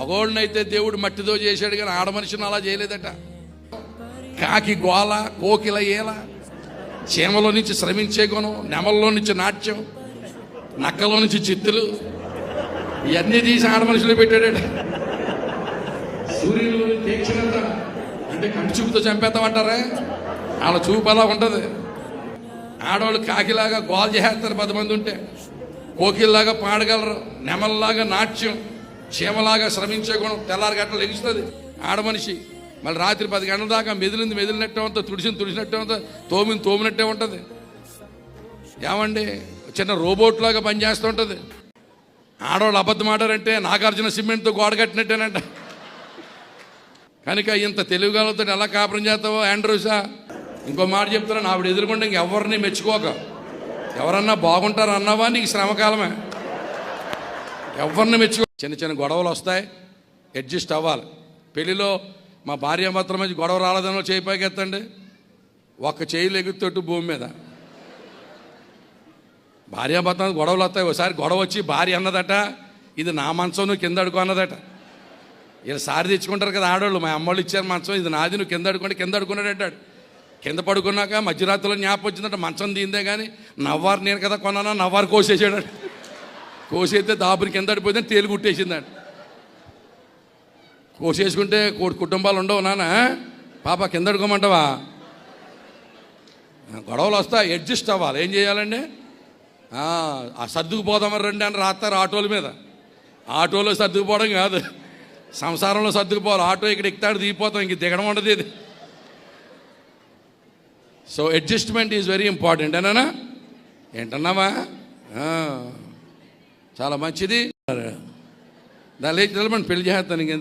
మగోళ్ళనైతే దేవుడు మట్టితో చేశాడు, కానీ ఆడ మనిషిని అలా చేయలేదట. కాకి గోల, కోకిల ఏల, చీమలో నుంచి శ్రమించే గుణం, నెమల్లో నుంచి నాట్యం, నక్కలో నుంచి చిత్తులు, ఇవన్నీ తీసి ఆడ మనుషులు పెట్టాడట. సూర్యుడు తీక్షణత అంటే కంటి చూపుతో చంపేస్తామంటారా? వాళ్ళ చూపు అలా ఉంటుంది. ఆడవాళ్ళు కాకిలాగా గోల్ చేస్తారు 10 మంది ఉంటే, కోకిల్లాగా పాడగలరు, నెమల్లాగా నాట్యం, చీమలాగా శ్రమించే గుణం, తెల్లారి గంటలు లెగుస్తుంది ఆడ మనిషి. మళ్ళీ రాత్రి 10 గంటల దాకా మెదిలినట్టే ఉంటుంది, తుడిసినట్టే ఉంటుంది, తోమినట్టే ఉంటుంది. ఏమండి, చిన్న రోబోట్ లాగా పనిచేస్తూ ఉంటుంది. ఆడవాళ్ళు అబద్ధం ఆడారంటే నాగార్జున సిమెంట్తో గోడ కట్టినట్టేనంట. కనుక ఇంత తెలుగుతో ఎలా కాపురం చేస్తావో ఆండ్రూసా. ఇంకో మాట చెప్తాను, ఆవిడ ఎదురుకుండా ఇంకెవరిని మెచ్చుకోక, ఎవరన్నా బాగుంటారు అన్నావా నీకు శ్రమకాలమే. ఎవరిని మెచ్చుకో. చిన్న చిన్న గొడవలు వస్తాయి, అడ్జస్ట్ అవ్వాలి. పెళ్లిలో మా భార్యాభర్తల మధ్య గొడవ రాలేదనో చేయి పైకి ఎత్తండి, ఒక్క చేయిలు ఎగురుతోట్టు భూమి మీద. భార్యాభర్త గొడవలు వస్తాయి. ఒకసారి గొడవ వచ్చి భార్య అన్నదట, ఇది నా మంచం నువ్వు కింద అడుకో అన్నదట. ఇలా సారి తెచ్చుకుంటారు కదా ఆడవాళ్ళు, మా అమ్మోళ్ళు ఇచ్చారు మంచం, ఇది నాది, నువ్వు కింద అడుకుంటే కింద అడుకున్నాడు అంటాడు. కింద పడుకున్నాక మధ్యరాత్రిలో జ్ఞాపకం వచ్చిందంట, మంచం దీందే కానీ నవ్వారు నేను కదా కొన్నానా, నవ్వారు కోసేసాడు. కోసేస్తే దాపుని కింద అడిపోయిందని తేలు కుట్టేసిందంట. కోసేసుకుంటే కుటుంబాలు ఉండవు నాన్న, పాప కింద అడుకోమంటావా? గొడవలు వస్తాయి, అడ్జస్ట్ అవ్వాలి. ఏం చేయాలండి? సర్దుకుపోదామని రండి అని రాస్తారు ఆటోల మీద. ఆటోలో సర్దుకుపోవడం కాదు, సంసారంలో సర్దుకుపోవాలి. ఆటో ఇక్కడ ఎక్కుతాడు, దిగిపోతాం, ఇంక దిగడం ఉండదు ఇది. So adjustment is very important అన్నా. ఏంటన్నావా? చాలా మంచిది. దాని లేచి నిలబడి పెళ్లి చేస్తాను ఇంకెందుకు.